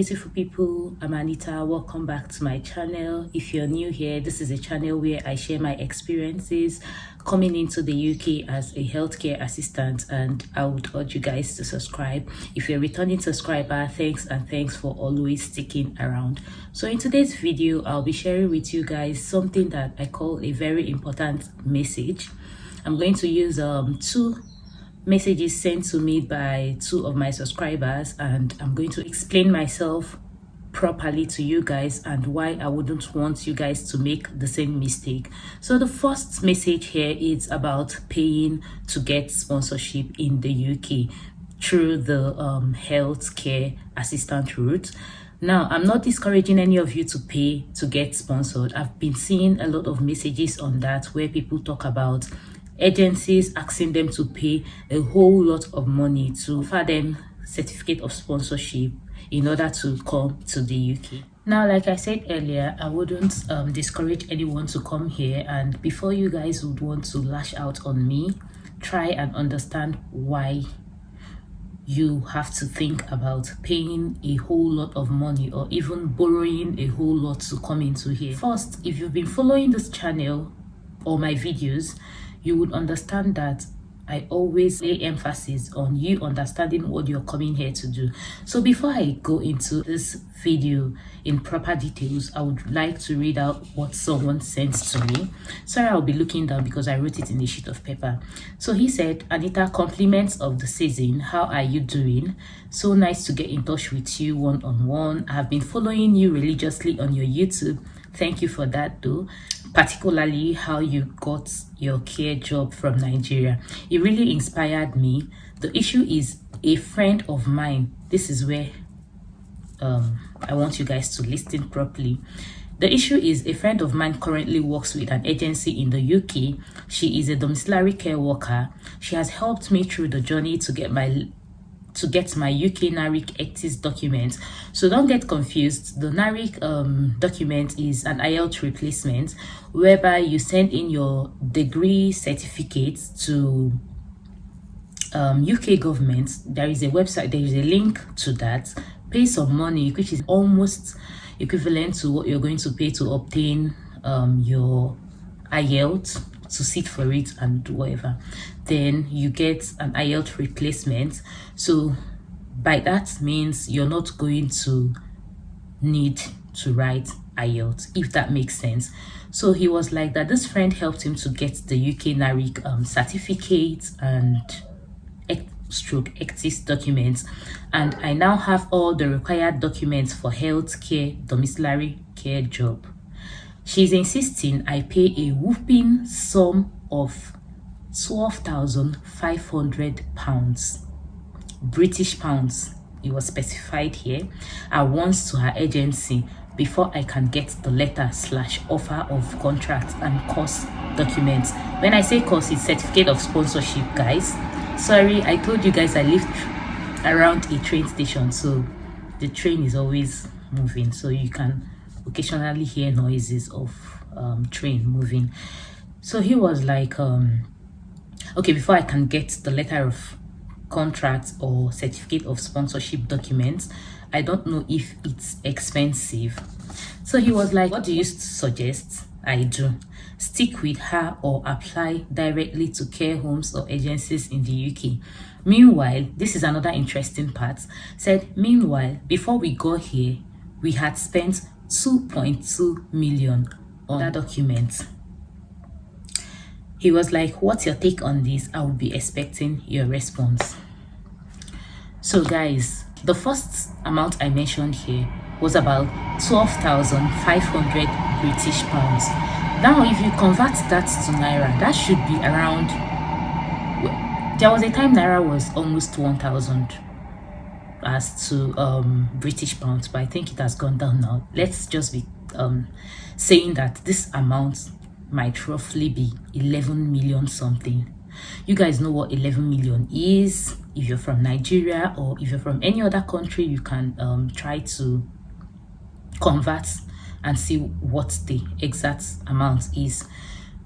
beautiful people, I'm Anita. Welcome back to my channel. If you're new here, this is a channel where I share my experiences coming into the UK as a healthcare assistant, and I would urge you guys to subscribe. If you're a returning subscriber, thanks, and thanks for always sticking around. So in today's video, I'll be sharing with you guys something that I call a very important message. I'm going to use two messages sent to me by two of my subscribers, and I'm going to explain myself properly to you guys and why I wouldn't want you guys to make the same mistake. So the first message here is about paying to get sponsorship in the UK through the healthcare assistant route. Now, I'm not discouraging any of you to pay to get sponsored. I've been seeing a lot of messages on that where people talk about agencies asking them to pay a whole lot of money to offer them certificate of sponsorship in order to come to the UK. Now, like I said earlier, I wouldn't discourage anyone to come here, and before you guys would want to lash out on me, try and understand why you have to think about paying a whole lot of money or even borrowing a whole lot to come into here. First, if you've been following this channel or my videos, you would understand that I always lay emphasis on you understanding what you're coming here to do. So before I go into this video in proper details, I would like to read out what someone sent to me. Sorry, I'll be looking down because I wrote it in a sheet of paper. So he said, Anita, compliments of the season. How are you doing? So nice to get in touch with you one-on-one. I have been following you religiously on your YouTube. Thank you for that though, particularly how you got your care job from Nigeria. It really inspired me. The issue is a friend of mine. This is where I want you guys to listen properly. The issue is a friend of mine currently works with an agency in the UK. She is a domiciliary care worker. She has helped me through the journey to get my UK NARIC ECTIS document. So don't get confused. The NARIC document is an IELTS replacement whereby you send in your degree certificates to UK government. There is a website, there is a link to that. Pay some money, which is almost equivalent to what you're going to pay to obtain your IELTS, to sit for it and whatever. Then you get an IELTS replacement. So by that means you're not going to need to write IELTS, if that makes sense. So he was like that this friend helped him to get the UK NARIC certificate and ECTIS documents, and I now have all the required documents for healthcare domiciliary care job. She's insisting I pay a whooping sum of £12,500, British pounds, it was specified here, at once to her agency before I can get the letter/offer of contract and course documents. When I say course, it's certificate of sponsorship, guys. Sorry, I told you guys I live around a train station, so the train is always moving, so you can occasionally hear noises of train moving. So he was like, okay, before I can get the letter of contract or certificate of sponsorship documents, I don't know if it's expensive. So he was like, what do you suggest I do? Stick with her or apply directly to care homes or agencies in the UK? Meanwhile, this is another interesting part. Said, meanwhile, before we got here, we had spent 2.2 million on that document. He was like, what's your take on this? I will be expecting your response. So guys, the first amount I mentioned here was about 12,500 British pounds. Now, if you convert that to Naira, that should be around, there was a time Naira was almost 1,000 as to British pounds, but I think it has gone down now. Let's just be saying that this amount might roughly be 11 million something. You guys know what 11 million is. If you're from Nigeria or if you're from any other country, you can try to convert and see what the exact amount is.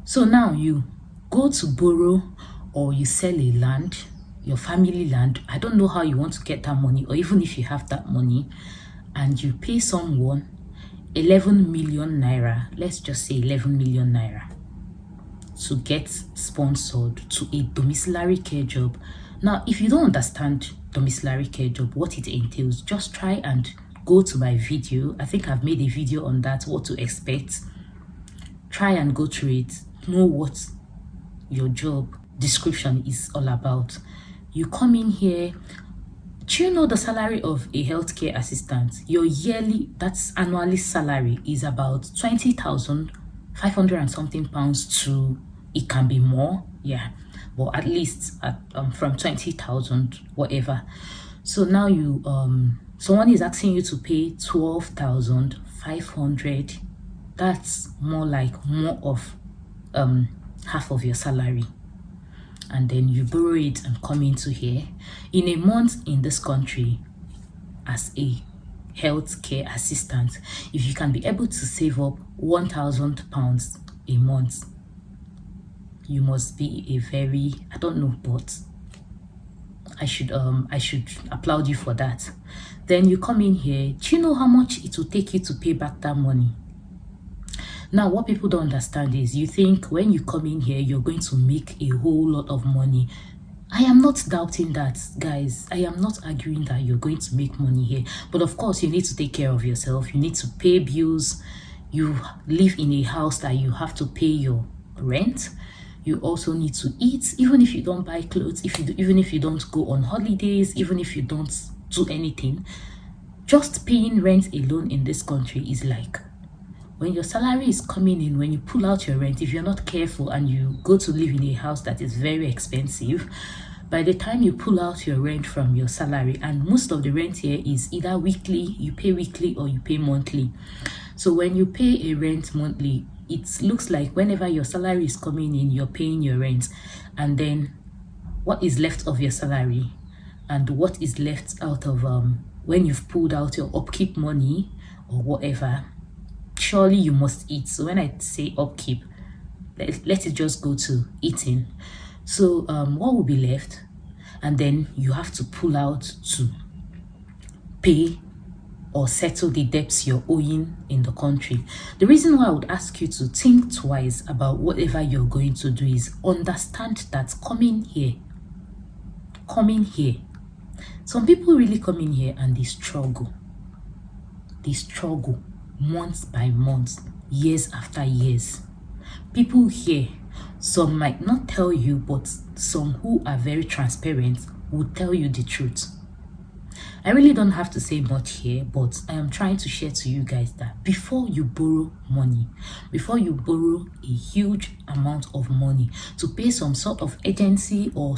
So now you go to borrow or you sell a land, your family land. I don't know how you want to get that money, or even if you have that money, and you pay someone 11 million naira, let's just say 11 million naira, to get sponsored to a domiciliary care job. Now, if you don't understand domiciliary care job, what it entails, just try and go to my video. I think I've made a video on that, what to expect. Try and go through it, know what your job description is all about. You come in here. Do you know the salary of a healthcare assistant? Your yearly, that's annually salary, is about 20,500 and something pounds to, it can be more, yeah, but at least at, from 20,000 whatever. So now you someone is asking you to pay 12,500. That's more of half of your salary. And then you borrow it and come into here. In a month in this country, as a healthcare assistant, if you can be able to save up 1,000 pounds a month, you must be a very, I don't know, but I should applaud you for that. Then you come in here. Do you know how much it will take you to pay back that money? Now, what people don't understand is, you think when you come in here, you're going to make a whole lot of money. I am not doubting that, guys. I am not arguing that you're going to make money here. But of course, you need to take care of yourself. You need to pay bills. You live in a house that you have to pay your rent. You also need to eat, even if you don't buy clothes, even if you don't go on holidays, even if you don't do anything. Just paying rent alone in this country is like, when your salary is coming in, when you pull out your rent, if you're not careful and you go to live in a house that is very expensive, by the time you pull out your rent from your salary, and most of the rent here is either weekly, you pay weekly, or you pay monthly. So when you pay a rent monthly, it looks like whenever your salary is coming in, you're paying your rent, and then what is left of your salary and what is left out of when you've pulled out your upkeep money or whatever, surely you must eat. So when I say upkeep, let it just go to eating. So what will be left? And then you have to pull out to pay or settle the debts you're owing in the country. The reason why I would ask you to think twice about whatever you're going to do is understand that coming here, some people really come in here and they struggle months by months, years after years. People here, some might not tell you, but some who are very transparent will tell you the truth. I really don't have to say much here, but I am trying to share to you guys that before you borrow money, before you borrow a huge amount of money to pay some sort of agency or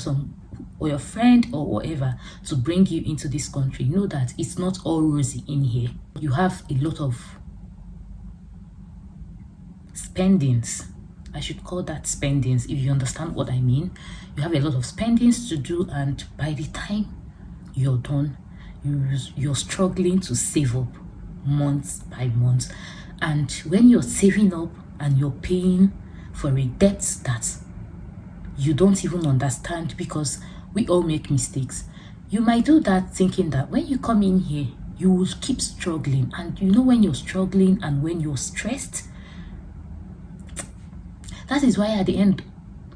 your friend or whatever to bring you into this country, know that it's not all rosy in here. You have a lot of spendings. I should call that spendings, if you understand what I mean. You have a lot of spendings to do, and by the time you're done, you're struggling to save up months by months. And when you're saving up and you're paying for a debt that you don't even understand, because we all make mistakes, you might do that thinking that when you come in here, you will keep struggling. And you know, when you're struggling and when you're stressed, that is why at the end,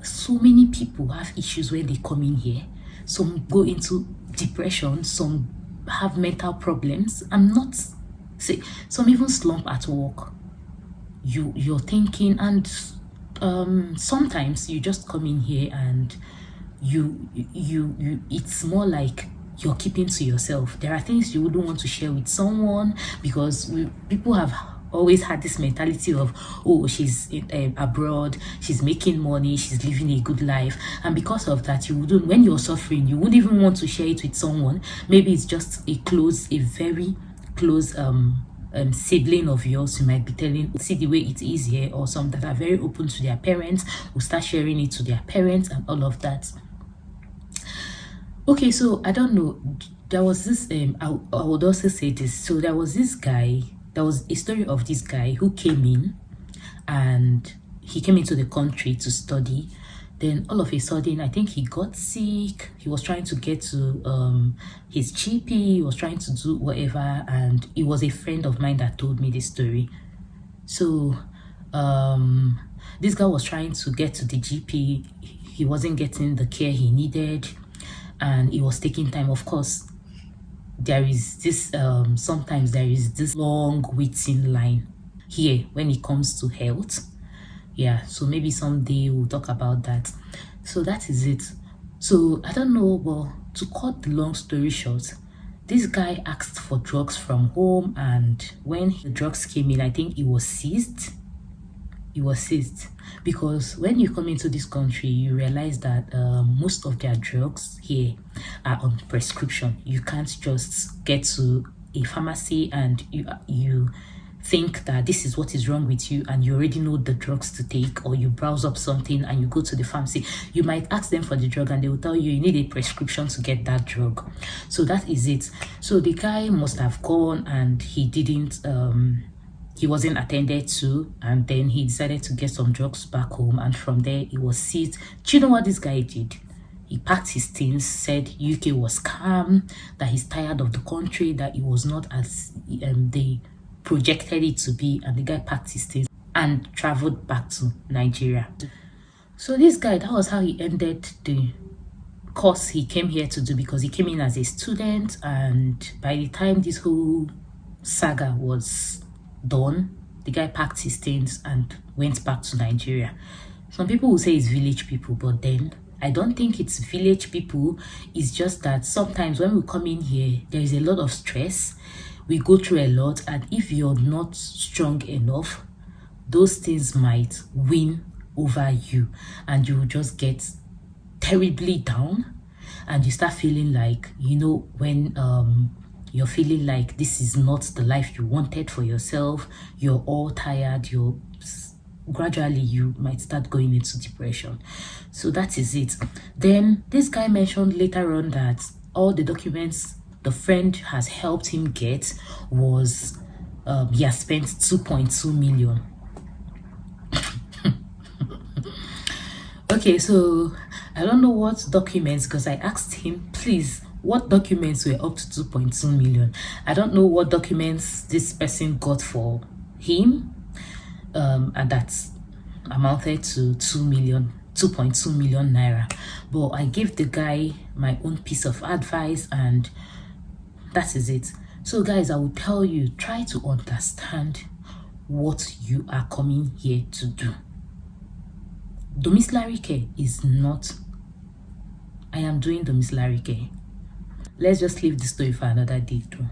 so many people have issues when they come in here. Some go into depression, some have mental problems. Some even slump at work. You're thinking, and sometimes you just come in here and you it's more like you're keeping to yourself. There are things you wouldn't want to share with someone, because people have always had this mentality of, oh, she's abroad, she's making money, she's living a good life, and because of that, you wouldn't, when you're suffering, you wouldn't even want to share it with someone. Maybe it's just a very close sibling of yours. You might be telling, see the way it is here, or some that are very open to their parents will start sharing it to their parents and all of that. Okay, so I don't know, there was this I would also say this. So there was a story of this guy who came in, and he came into the country to study. Then all of a sudden, I think he got sick. He was trying to get to his GP. He was trying to do whatever. And it was a friend of mine that told me this story. So this guy was trying to get to the GP. He wasn't getting the care he needed. And it was taking time. Of course, there is this, sometimes there is this long waiting line here when it comes to health. Yeah, so maybe someday we'll talk about that. So that is it. So I don't know, but to cut the long story short, this guy asked for drugs from home, and when the drugs came in, I think it was seized. It was seized because when you come into this country, you realize that most of their drugs here are on prescription. You can't just get to a pharmacy and you think that this is what is wrong with you and you already know the drugs to take, or you browse up something and you go to the pharmacy. You might ask them for the drug and they will tell you need a prescription to get that drug. So that is it. So the guy must have gone and he didn't he wasn't attended to, and then he decided to get some drugs back home, and from there he was seized. Do you know what this guy did? He packed his things, said UK was calm, that he's tired of the country, that it was not as they projected it to be, and the guy packed his things and traveled back to Nigeria. So this guy, that was how he ended the course he came here to do, because he came in as a student, and by the time this whole saga was done, the guy packed his things and went back to Nigeria. Some people will say it's village people, but then I don't think it's village people. It's just that sometimes when we come in here, there is a lot of stress. We go through a lot, and if you're not strong enough, those things might win over you, and you will just get terribly down, and you start feeling like, you know, when you're feeling like this is not the life you wanted for yourself, you're all tired, gradually you might start going into depression. So that is it. Then this guy mentioned later on that all the documents the friend has helped him get was he has spent 2.2 million. Okay, so I don't know what documents, because I asked him, please, what documents were up to 2.2 million? I don't know what documents this person got for him, and that's amounted to 2.2 million naira. But I gave the guy my own piece of advice, and that is it. So guys, I will tell you, try to understand what you are coming here to do. Domiciliary care is not, I am doing domiciliary care. Let's just leave the story for another day too.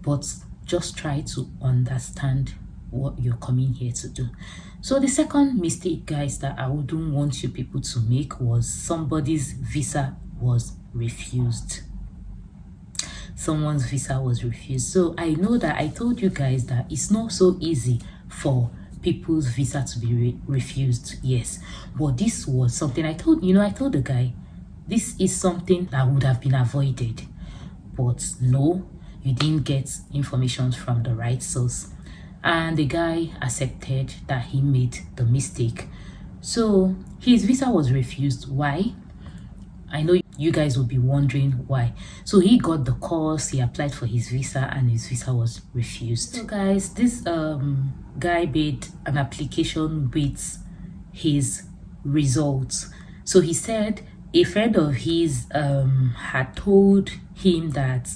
But just try to understand what you're coming here to do. So the second mistake, guys, that I wouldn't want you people to make was somebody's visa was refused. Someone's visa was refused. So I know that I told you guys that it's not so easy for people's visa to be refused. Yes, but this was something I told the guy, this is something that would have been avoided. But no, you didn't get information from the right source, and the guy accepted that he made the mistake. So his visa was refused. Why? I know you guys will be wondering why. So he got the course, he applied for his visa, and his visa was refused. So guys, this guy made an application with his results. So he said a friend of his had told him that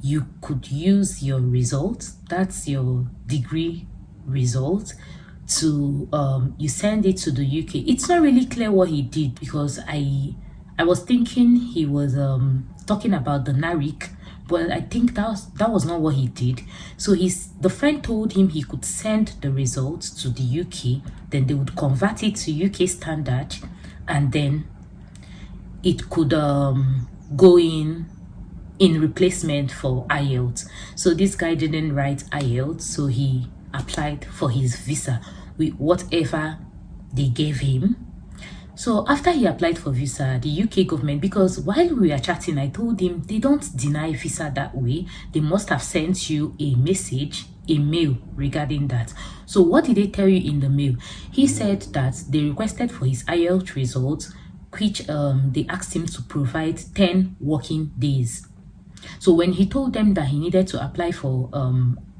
you could use your results, that's your degree result, to you send it to the UK. It's not really clear what he did, because I was thinking he was talking about the NARIC, but I think that was not what he did. So the friend told him he could send the results to the UK, then they would convert it to UK standard, and then it could go in replacement for IELTS. So this guy didn't write IELTS, so he applied for his visa with whatever they gave him. So after he applied for visa, the UK government, because while we were chatting, I told him they don't deny visa that way. They must have sent you a message a mail regarding that. So what did they tell you in the mail? He said that they requested for his IELTS results, which they asked him to provide 10 working days. So when he told them that he needed to apply for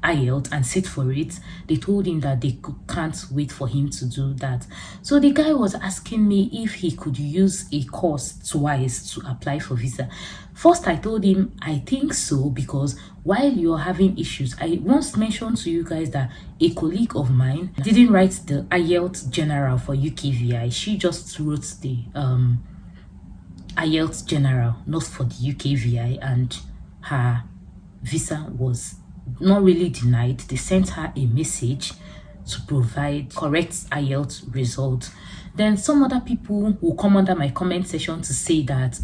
IELTS and sit for it, they told him that they can't wait for him to do that. So the guy was asking me if he could use a course twice to apply for visa. First, I told him I think so, because while you're having issues, I once mentioned to you guys that a colleague of mine didn't write the IELTS general for UKVI. She just wrote the IELTS general, not for the UKVI, and her visa was not really denied. They sent her a message to provide correct IELTS results. Then some other people will come under my comment section to say that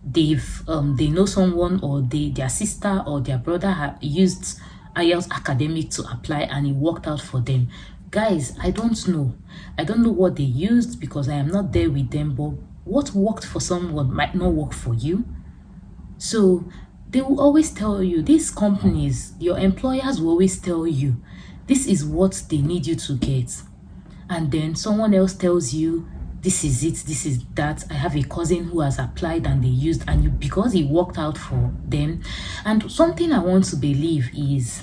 they know someone, or their sister or their brother have used IELTS Academic to apply and it worked out for them. Guys, I don't know what they used, because I am not there with them, but what worked for someone might not work for you. So they will always tell you, these companies, your employers will always tell you, this is what they need you to get. And then someone else tells you, this is it, this is that. I have a cousin who has applied and they used, and because it worked out for them. And something I want to believe is,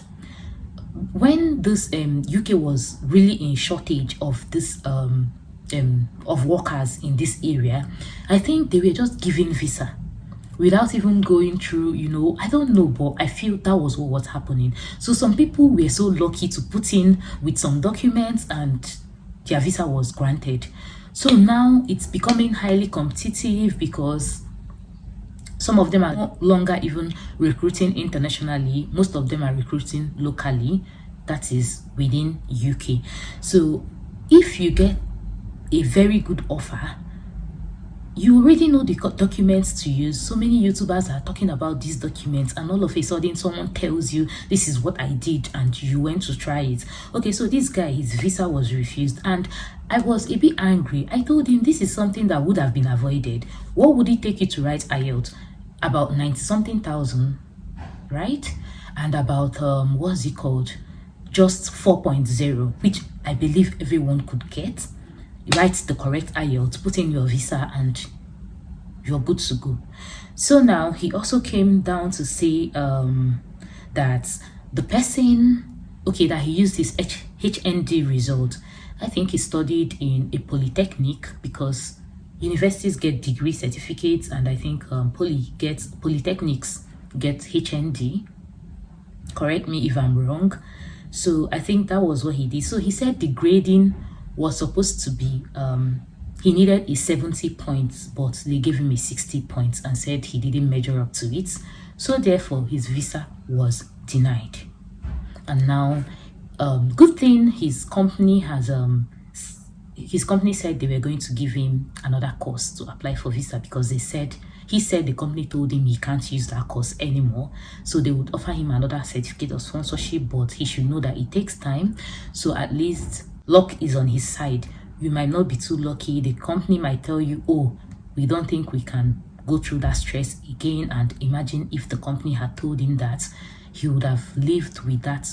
when this UK was really in shortage of this of workers in this area, I think they were just giving visa without even going through, I don't know, but I feel that was what was happening. So some people were so lucky to put in with some documents and their visa was granted. So now it's becoming highly competitive, because some of them are no longer even recruiting internationally. Most of them are recruiting locally, that is within UK. So if you get a very good offer, you already know the documents to use. So many YouTubers are talking about these documents, and all of a sudden someone tells you, this is what I did, and you went to try it. Okay, so this guy, his visa was refused, and I was a bit angry. I told him this is something that would have been avoided. What would it take you to write IELTS? About 90 something thousand, right? And about what's it called, just 4.0, which I believe everyone could get. Write the correct IELTS, put in your visa, and you're good to go. So now he also came down to say that the person, that he used his HND result. I think he studied in a polytechnic, because universities get degree certificates, and I think polytechnics get HND. Correct me if I'm wrong. So I think that was what he did. So he said the grading was supposed to be he needed a 70 points, but they gave him a 60 points and said he didn't measure up to it. So therefore his visa was denied. And now good thing his company has said they were going to give him another course to apply for visa, because he said the company told him he can't use that course anymore, so they would offer him another certificate of sponsorship, but he should know that it takes time. So at least luck is on his side. You might not be too lucky. The company might tell you, oh, we don't think we can go through that stress again. And imagine if the company had told him that, he would have lived with that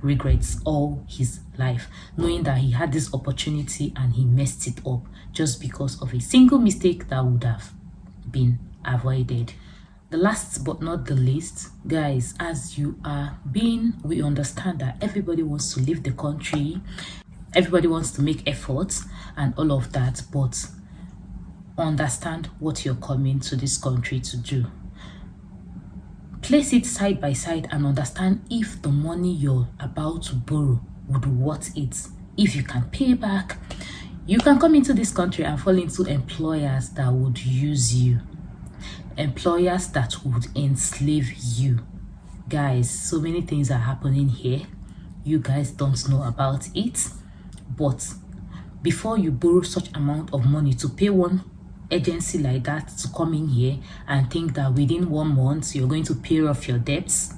regrets all his life, knowing that he had this opportunity and he messed it up just because of a single mistake that would have been avoided. The last but not the least, guys, as we understand that everybody wants to leave the country, everybody wants to make efforts and all of that, but understand what you're coming to this country to do. Place it side by side and understand if the money you're about to borrow would be worth it. If you can pay back, you can come into this country and fall into employers that would use you, employers that would enslave you. Guys, so many things are happening here. You guys don't know about it, but before you borrow such amount of money to pay one agency like that to come in here and think that within 1 month you're going to pay off your debts,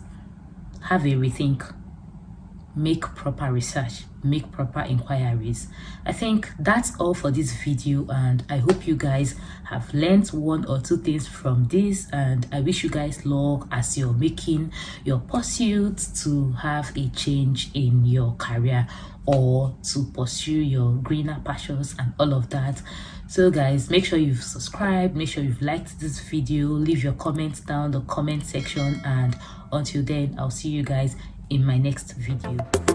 have a rethink. make proper research, make proper inquiries. I think that's all for this video, and I hope you guys have learned one or two things from this, and I wish you guys luck as you're making your pursuits to have a change in your career or to pursue your greener passions and all of that. So guys, make sure you've subscribed, make sure you've liked this video, leave your comments down the comment section, and until then, I'll see you guys in my next video.